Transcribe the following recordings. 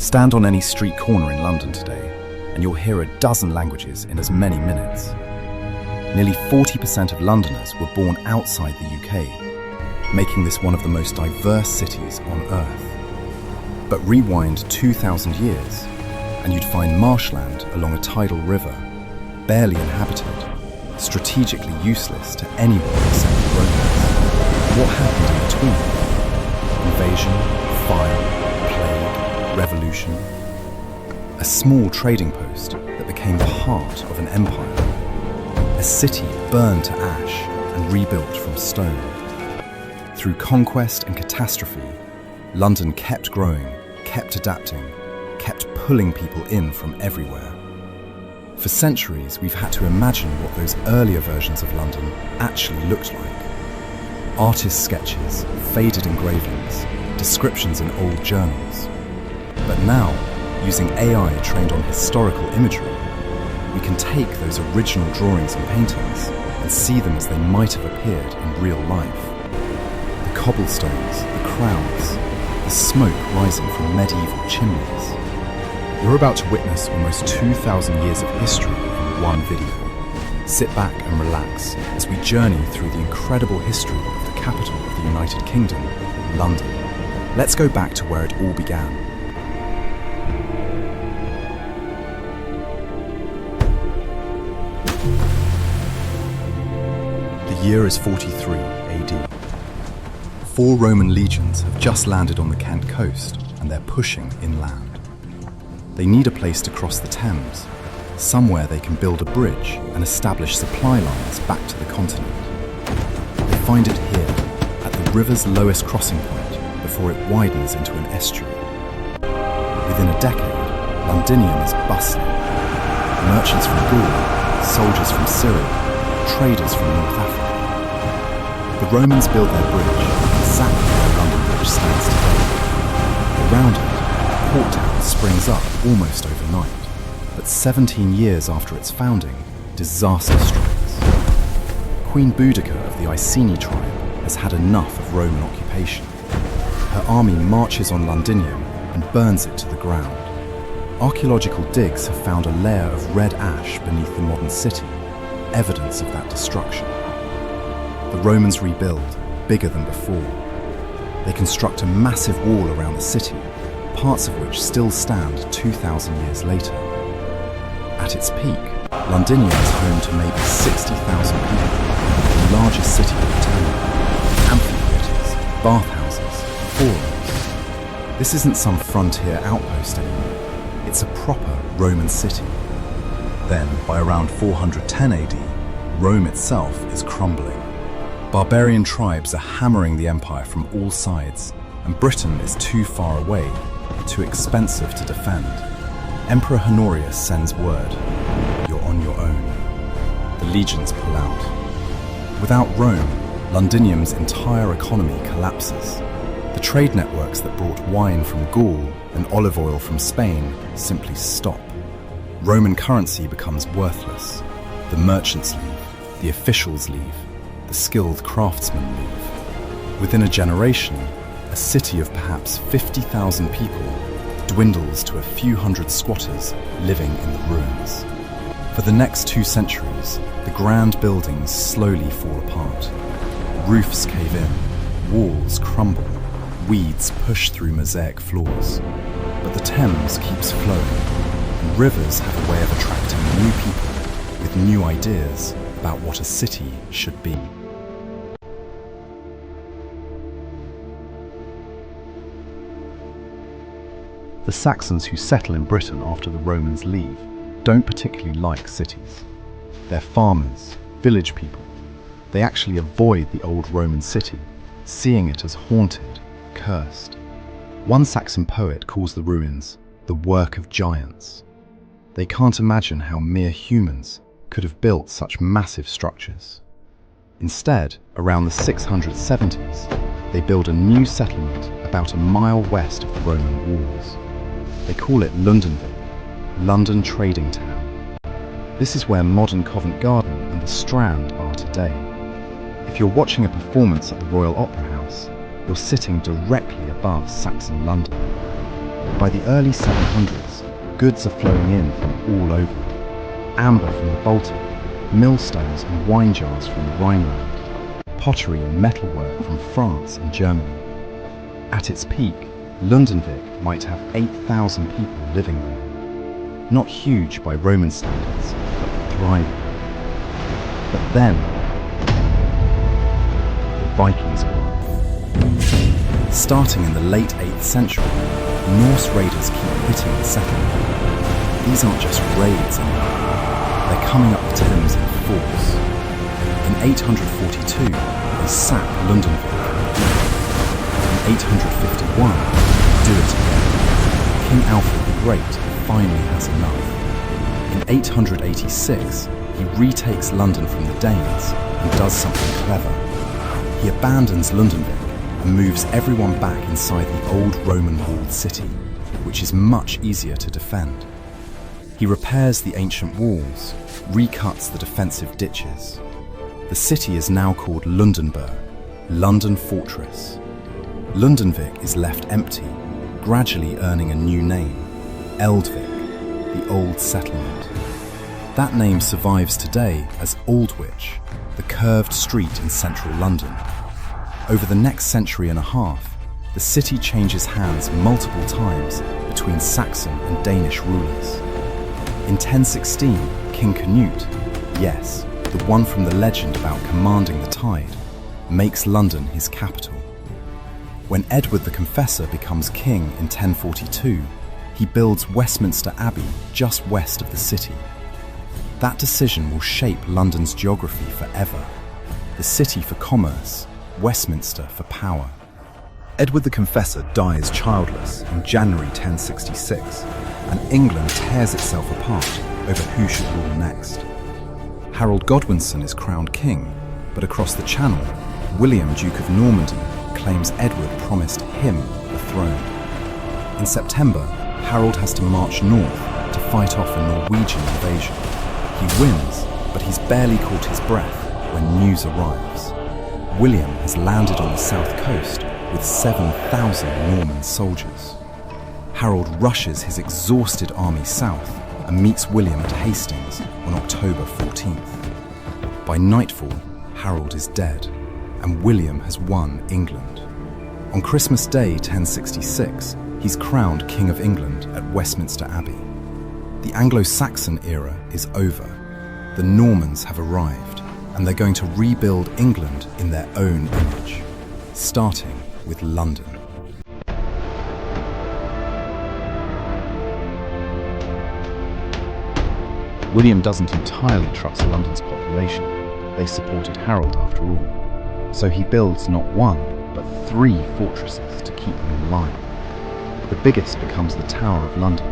Stand on any street corner in London today, and you'll hear a dozen languages in as many minutes. Nearly 40% of Londoners were born outside the UK, making this one of the most diverse cities on Earth. But rewind 2,000 years, and you'd find marshland along a tidal river, barely inhabited, strategically useless to anyone except the Romans. What happened in between? Invasion, fire, plague, revolution. A small trading post that became the heart of an empire. A city burned to ash and rebuilt from stone. Through conquest and catastrophe, London kept growing, kept adapting, kept pulling people in from everywhere. For centuries, we've had to imagine what those earlier versions of London actually looked like. Artist sketches, faded engravings, descriptions in old journals. But now, using AI trained on historical imagery, we can take those original drawings and paintings and see them as they might have appeared in real life. The cobblestones, the crowds, the smoke rising from medieval chimneys. You're about to witness almost 2,000 years of history in one video. Sit back and relax as we journey through the incredible history of the capital of the United Kingdom, London. Let's go back to where it all began. The year is 43 AD. 4 Roman legions have just landed on the Kent coast and they're pushing inland. They need a place to cross the Thames, somewhere they can build a bridge and establish supply lines back to the continent. They find it here, at the river's lowest crossing point before it widens into an estuary. Within a decade, Londinium is bustling. Merchants from Gaul, soldiers from Syria, traders from North Africa. The Romans built their bridge exactly where London Bridge stands today. Around it, Port Town springs up almost overnight, but 17 years after its founding, disaster strikes. Queen Boudica of the Iceni tribe has had enough of Roman occupation. Her army marches on Londinium and burns it to the ground. Archaeological digs have found a layer of red ash beneath the modern city, evidence of that destruction. The Romans rebuild, bigger than before. They construct a massive wall around the city, parts of which still stand 2,000 years later. At its peak, Londinium is home to maybe 60,000 people, the largest city of the town. Amphitheatres, bathhouses, forums. This isn't some frontier outpost anymore. It's a proper Roman city. Then, by around 410 AD, Rome itself is crumbling. Barbarian tribes are hammering the empire from all sides, and Britain is too far away, too expensive to defend. Emperor Honorius sends word, you're on your own. The legions pull out. Without Rome, Londinium's entire economy collapses. The trade networks that brought wine from Gaul and olive oil from Spain simply stop. Roman currency becomes worthless. The merchants leave, the officials leave, the skilled craftsmen leave. Within a generation, a city of perhaps 50,000 people dwindles to a few hundred squatters living in the ruins. For the next 2 centuries, the grand buildings slowly fall apart. Roofs cave in, walls crumble, weeds push through mosaic floors. But the Thames keeps flowing, and rivers have a way of attracting new people with new ideas about what a city should be. The Saxons who settle in Britain after the Romans leave don't particularly like cities. They're farmers, village people. They actually avoid the old Roman city, seeing it as haunted, cursed. One Saxon poet calls the ruins the work of giants. They can't imagine how mere humans could have built such massive structures. Instead, around the 670s, they build a new settlement about a mile west of the Roman walls. They call it Londonville, London Trading Town. This is where modern Covent Garden and the Strand are today. If you're watching a performance at the Royal Opera House, you're sitting directly above Saxon London. By the early 700s, goods are flowing in from all over. Amber from the Baltic, millstones and wine jars from the Rhineland, pottery and metalwork from France and Germany. At its peak, Londonvik might have 8,000 people living there. Not huge by Roman standards, but thriving. But then, the Vikings arrived. Starting in the late 8th century, Norse raiders keep hitting the settlement. These aren't just raids anymore. They're coming up the Thames in force. In 842, they sack Londonvik. In 851, do it again. King Alfred the Great finally has enough. In 886, he retakes London from the Danes and does something clever. He abandons Londonvik and moves everyone back inside the old Roman walled city, which is much easier to defend. He repairs the ancient walls, recuts the defensive ditches. The city is now called Lundenburg, London Fortress. Lundonvik is left empty, gradually earning a new name, Eldvik, the old settlement. That name survives today as Aldwych, the curved street in central London. Over the next century and a half, the city changes hands multiple times between Saxon and Danish rulers. In 1016, King Canute, yes, the one from the legend about commanding the tide, makes London his capital. When Edward the Confessor becomes king in 1042, he builds Westminster Abbey just west of the city. That decision will shape London's geography forever. The city for commerce, Westminster for power. Edward the Confessor dies childless in January 1066, and England tears itself apart over who should rule next. Harold Godwinson is crowned king, but across the Channel, William, Duke of Normandy, claims Edward promised him the throne. In September, Harold has to march north to fight off a Norwegian invasion. He wins, but he's barely caught his breath when news arrives. William has landed on the south coast with 7,000 Norman soldiers. Harold rushes his exhausted army south and meets William at Hastings on October 14th. By nightfall, Harold is dead, and William has won England. On Christmas Day 1066, he's crowned King of England at Westminster Abbey. The Anglo-Saxon era is over. The Normans have arrived, and they're going to rebuild England in their own image, starting with London. William doesn't entirely trust London's population. They supported Harold after all. So he builds not one, but 3 fortresses to keep them in line. The biggest becomes the Tower of London,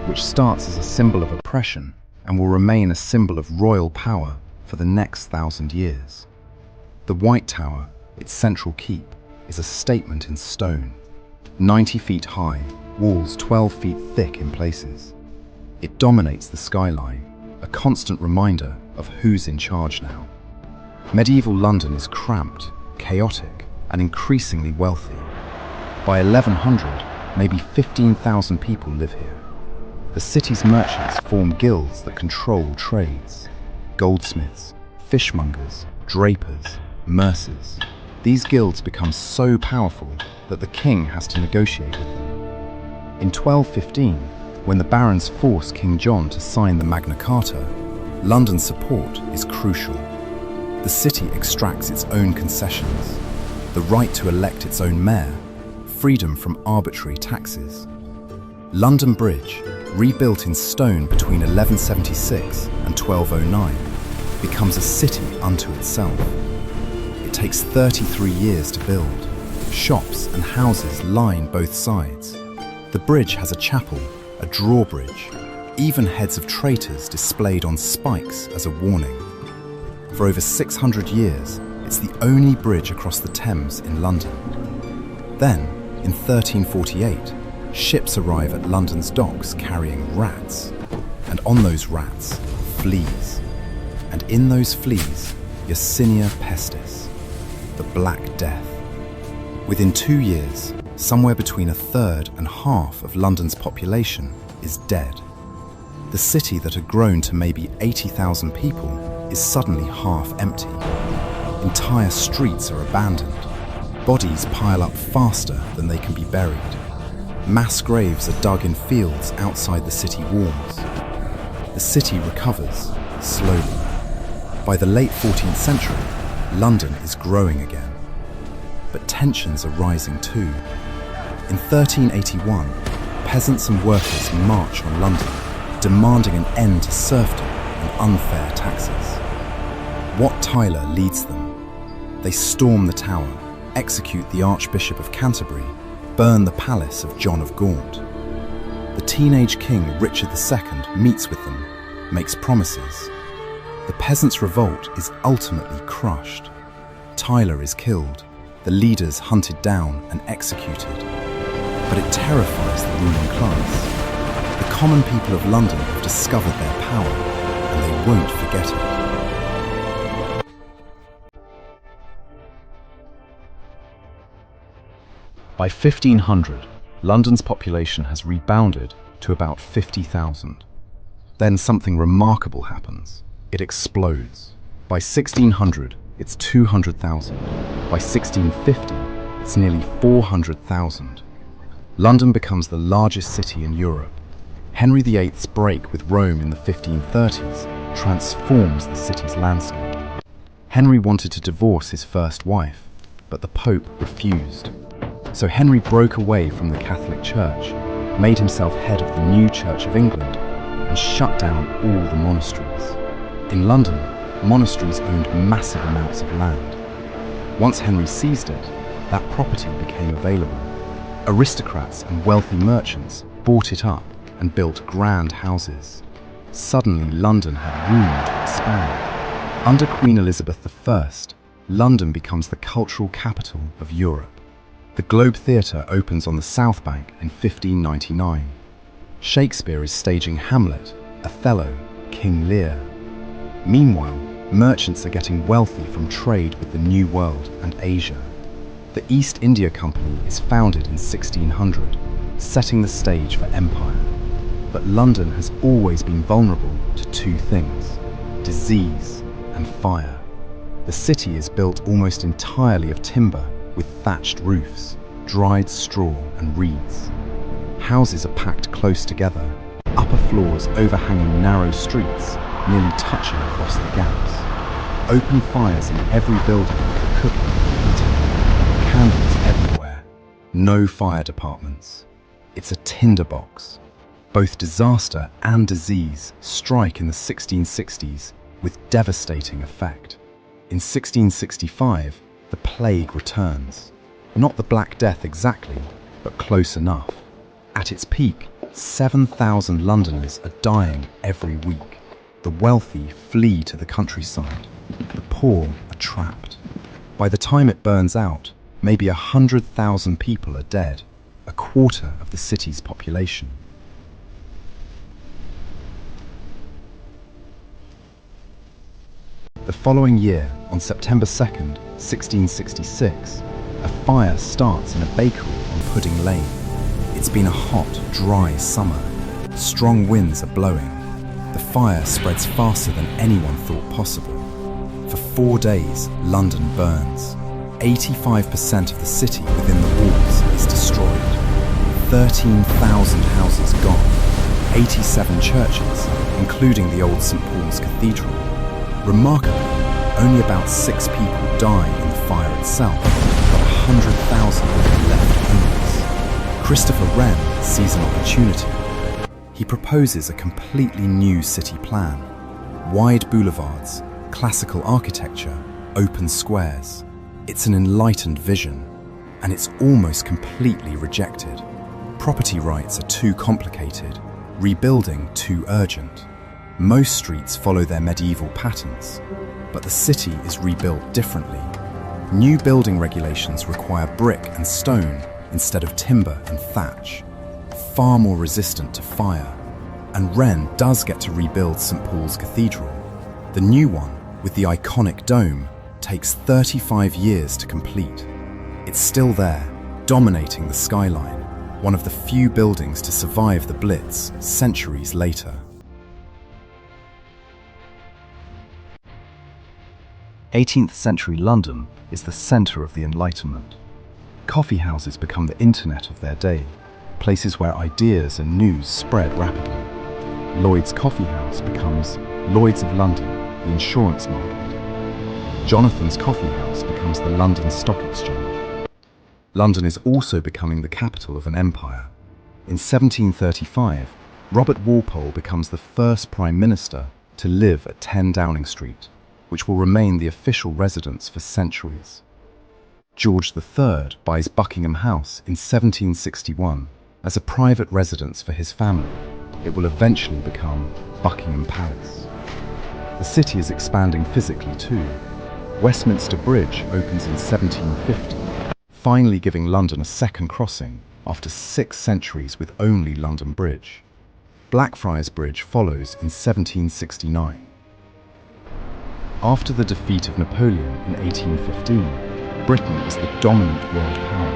which starts as a symbol of oppression and will remain a symbol of royal power for the next 1,000 years. The White Tower, its central keep, is a statement in stone. 90 feet high, walls 12 feet thick in places. It dominates the skyline, a constant reminder of who's in charge now. Medieval London is cramped, chaotic, and increasingly wealthy. By 1100, maybe 15,000 people live here. The city's merchants form guilds that control trades. Goldsmiths, fishmongers, drapers, mercers. These guilds become so powerful that the king has to negotiate with them. In 1215, when the barons force King John to sign the Magna Carta, London's support is crucial. The city extracts its own concessions, the right to elect its own mayor, freedom from arbitrary taxes. London Bridge, rebuilt in stone between 1176 and 1209, becomes a city unto itself. It takes 33 years to build. Shops and houses line both sides. The bridge has a chapel, a drawbridge, even heads of traitors displayed on spikes as a warning. For over 600 years, it's the only bridge across the Thames in London. Then, in 1348, ships arrive at London's docks carrying rats, and on those rats, fleas. And in those fleas, Yersinia pestis, the Black Death. Within 2 years, somewhere between a third and half of London's population is dead. The city that had grown to maybe 80,000 people is suddenly half empty. Entire streets are abandoned. Bodies pile up faster than they can be buried. Mass graves are dug in fields outside the city walls. The city recovers, slowly. By the late 14th century, London is growing again. But tensions are rising too. In 1381, peasants and workers march on London, demanding an end to serfdom and unfair taxes. Wat Tyler leads them. They storm the Tower, execute the Archbishop of Canterbury, burn the palace of John of Gaunt. The teenage king Richard II meets with them, makes promises. The peasants' revolt is ultimately crushed. Tyler is killed, the leaders hunted down and executed. But it terrifies the ruling class. The common people of London have discovered their power, and they won't forget it. By 1500, London's population has rebounded to about 50,000. Then something remarkable happens. It explodes. By 1600, it's 200,000. By 1650, it's nearly 400,000. London becomes the largest city in Europe. Henry VIII's break with Rome in the 1530s transforms the city's landscape. Henry wanted to divorce his first wife, but the Pope refused. So Henry broke away from the Catholic Church, made himself head of the new Church of England, and shut down all the monasteries. In London, monasteries owned massive amounts of land. Once Henry seized it, that property became available. Aristocrats and wealthy merchants bought it up and built grand houses. Suddenly, London had room to expand. Under Queen Elizabeth I, London becomes the cultural capital of Europe. The Globe Theatre opens on the South Bank in 1599. Shakespeare is staging Hamlet, Othello, King Lear. Meanwhile, merchants are getting wealthy from trade with the New World and Asia. The East India Company is founded in 1600, setting the stage for empire. But London has always been vulnerable to two things: disease and fire. The city is built almost entirely of timber, with thatched roofs, dried straw and reeds. Houses are packed close together, upper floors overhanging narrow streets, nearly touching across the gaps. Open fires in every building for cooking and heating. Candles everywhere. No fire departments. It's a tinderbox. Both disaster and disease strike in the 1660s with devastating effect. In 1665, the plague returns. Not the Black Death exactly, but close enough. At its peak, 7,000 Londoners are dying every week. The wealthy flee to the countryside. The poor are trapped. By the time it burns out, maybe 100,000 people are dead, a quarter of the city's population. The following year, on September 2nd, 1666, a fire starts in a bakery on Pudding Lane. It's been a hot, dry summer. Strong winds are blowing. The fire spreads faster than anyone thought possible. For 4 days, London burns. 85% of the city within the walls is destroyed. 13,000 houses gone. 87 churches, including the old St. Paul's Cathedral. Remarkably, only about 6 people die in the fire itself, but 100,000 are left homeless. Christopher Wren sees an opportunity. He proposes a completely new city plan. Wide boulevards, classical architecture, open squares. It's an enlightened vision, and it's almost completely rejected. Property rights are too complicated, rebuilding too urgent. Most streets follow their medieval patterns, but the city is rebuilt differently. New building regulations require brick and stone instead of timber and thatch, far more resistant to fire. And Wren does get to rebuild St. Paul's Cathedral. The new one, with the iconic dome, takes 35 years to complete. It's still there, dominating the skyline, one of the few buildings to survive the Blitz centuries later. 18th century London is the centre of the Enlightenment. Coffee houses become the internet of their day, places where ideas and news spread rapidly. Lloyd's Coffee House becomes Lloyd's of London, the insurance market. Jonathan's Coffee House becomes the London Stock Exchange. London is also becoming the capital of an empire. In 1735, Robert Walpole becomes the first Prime Minister to live at 10 Downing Street, which will remain the official residence for centuries. George III buys Buckingham House in 1761 as a private residence for his family. It will eventually become Buckingham Palace. The city is expanding physically too. Westminster Bridge opens in 1750, finally giving London a second crossing after 6 centuries with only London Bridge. Blackfriars Bridge follows in 1769. After the defeat of Napoleon in 1815, Britain is the dominant world power,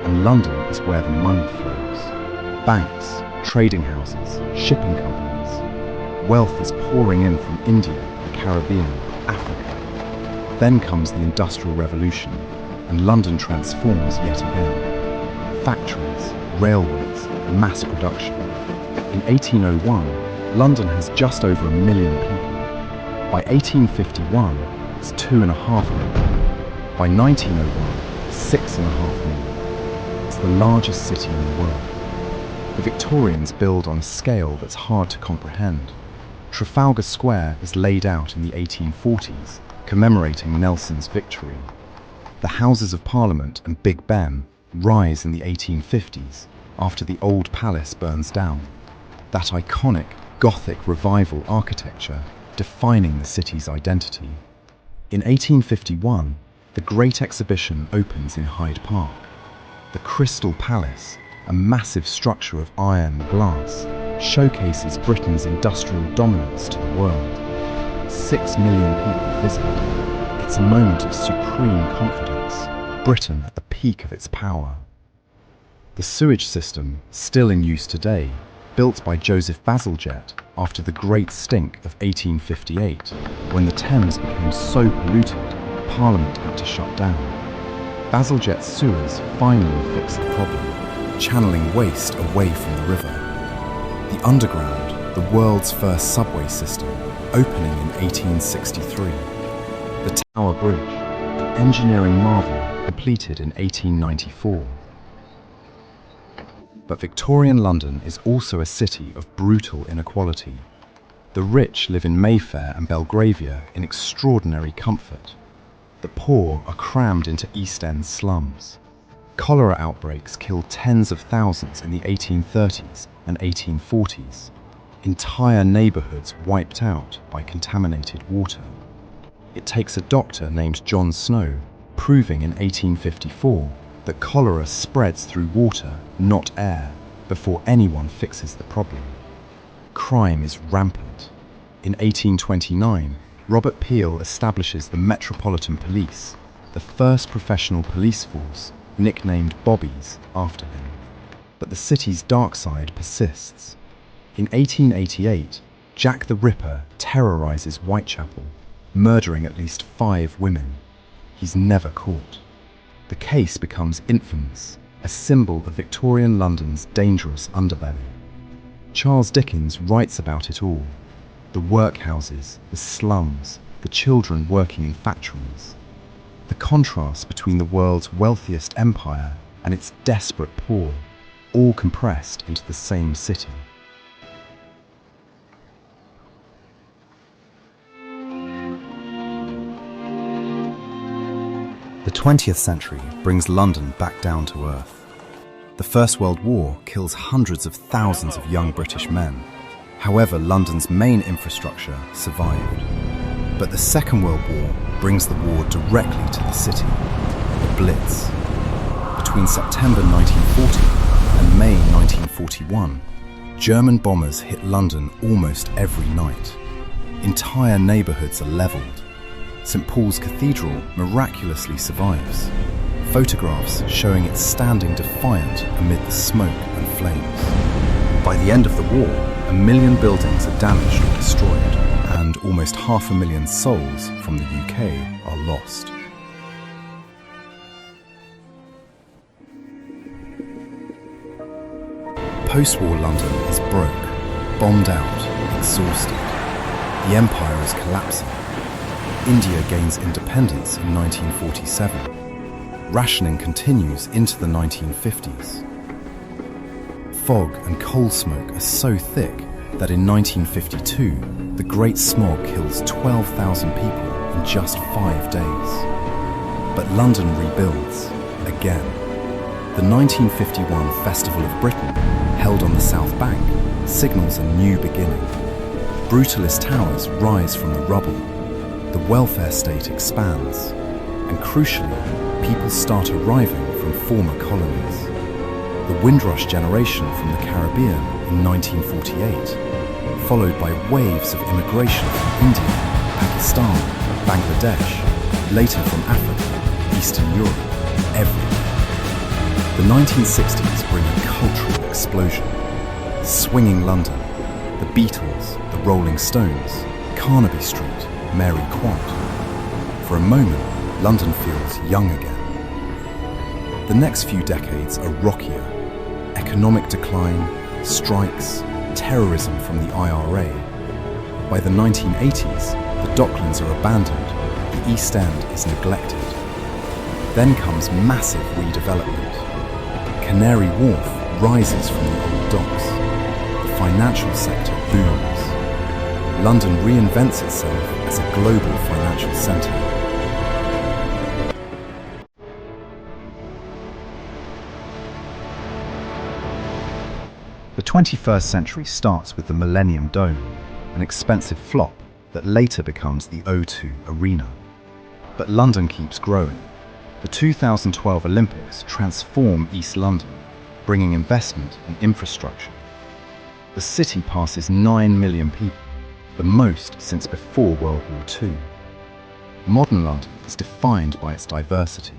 and London is where the money flows. Banks, trading houses, shipping companies. Wealth is pouring in from India, the Caribbean, Africa. Then comes the Industrial Revolution, and London transforms yet again. Factories, railways, mass production. In 1801, London has just over 1 million people. By 1851, it's 2.5 million. By 1901, 6.5 million. It's the largest city in the world. The Victorians build on a scale that's hard to comprehend. Trafalgar Square is laid out in the 1840s, commemorating Nelson's victory. The Houses of Parliament and Big Ben rise in the 1850s, after the old palace burns down. That iconic Gothic revival architecture defining the city's identity. In 1851, the Great Exhibition opens in Hyde Park. The Crystal Palace, a massive structure of iron and glass, showcases Britain's industrial dominance to the world. 6 million people visit. It's a moment of supreme confidence, Britain at the peak of its power. The sewage system, still in use today, built by Joseph Bazalgette after the Great Stink of 1858, when the Thames became so polluted, Parliament had to shut down. Bazalgette's sewers finally fixed the problem, channeling waste away from the river. The Underground, the world's first subway system, opening in 1863. The Tower Bridge, an engineering marvel, completed in 1894. But Victorian London is also a city of brutal inequality. The rich live in Mayfair and Belgravia in extraordinary comfort. The poor are crammed into East End slums. Cholera outbreaks killed tens of thousands in the 1830s and 1840s. Entire neighbourhoods wiped out by contaminated water. It takes a doctor named John Snow, proving in 1854 that cholera spreads through water, not air, before anyone fixes the problem. Crime is rampant. In 1829, Robert Peel establishes the Metropolitan Police, the first professional police force, nicknamed Bobbies after him. But the city's dark side persists. In 1888, Jack the Ripper terrorizes Whitechapel, murdering at least 5 women. He's never caught. The case becomes infamous, a symbol of Victorian London's dangerous underbelly. Charles Dickens writes about it all: the workhouses, the slums, the children working in factories. The contrast between the world's wealthiest empire and its desperate poor, all compressed into the same city. The 20th century brings London back down to earth. The First World War kills hundreds of thousands of young British men. However, London's main infrastructure survived. But the Second World War brings the war directly to the city, the Blitz. Between September 1940 and May 1941, German bombers hit London almost every night. Entire neighbourhoods are levelled. St Paul's Cathedral miraculously survives. photographs showing it standing defiant amid the smoke and flames. By the end of the war, 1 million buildings are damaged or destroyed, and almost 500,000 souls from the UK are lost. Post-war London is broke, bombed out, exhausted. The empire is collapsing. India gains independence in 1947. Rationing continues into the 1950s. Fog and coal smoke are so thick that in 1952, the Great Smog kills 12,000 people in just 5 days. But London rebuilds, again. The 1951 Festival of Britain, held on the South Bank, signals a new beginning. Brutalist towers rise from the rubble. The welfare state expands. And crucially, people start arriving from former colonies. The Windrush generation from the Caribbean in 1948, followed by waves of immigration from India, Pakistan, Bangladesh, later from Africa, Eastern Europe, everywhere. The 1960s bring a cultural explosion. Swinging London, the Beatles, the Rolling Stones, Carnaby Street, Mary Quant. For a moment, London feels young again. The next few decades are rockier. Economic decline, strikes, terrorism from the IRA. By the 1980s, the Docklands are abandoned, the East End is neglected. Then comes massive redevelopment. Canary Wharf rises from the old docks. The financial sector booms. London reinvents itself as a global financial centre. The 21st century starts with the Millennium Dome, an expensive flop that later becomes the O2 Arena. But London keeps growing. The 2012 Olympics transform East London, bringing investment and infrastructure. The city passes 9 million people, the most since before World War II. Modern London is defined by its diversity.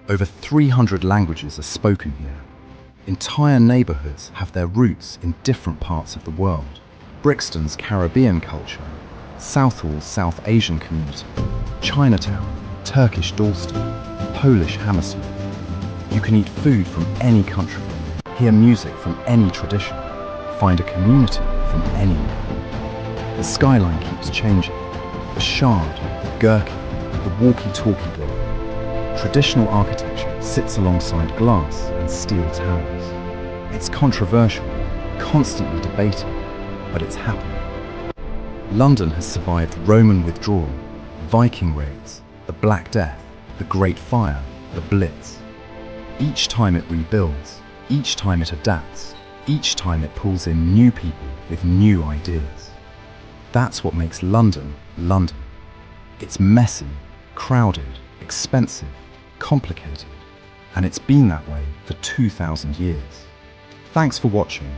Over 300 languages are spoken here. Entire neighbourhoods have their roots in different parts of the world. Brixton's Caribbean culture, Southall's South Asian community, Chinatown, Turkish Dalston, Polish Hammersmith. You can eat food from any country, hear music from any tradition, find a community from anywhere. The skyline keeps changing. The Shard, the Gherkin, the walkie-talkie building. Traditional architecture sits alongside glass and steel towers. It's controversial, constantly debated, but it's happening. London has survived Roman withdrawal, Viking raids, the Black Death, the Great Fire, the Blitz. Each time it rebuilds, each time it adapts, each time it pulls in new people with new ideas. That's what makes London, London. It's messy, crowded, expensive, complicated, and it's been that way for 2,000 years. Thanks for watching.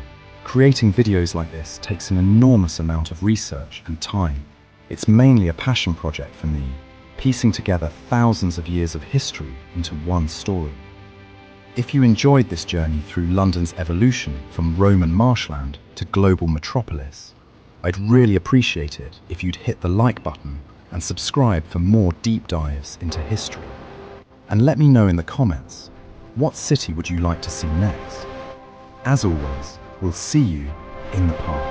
Creating videos like this takes an enormous amount of research and time. It's mainly a passion project for me, piecing together thousands of years of history into one story. If you enjoyed this journey through London's evolution from Roman marshland to global metropolis, I'd really appreciate it if you'd hit the like button and subscribe for more deep dives into history. And let me know in the comments, what city would you like to see next? As always, we'll see you in the past.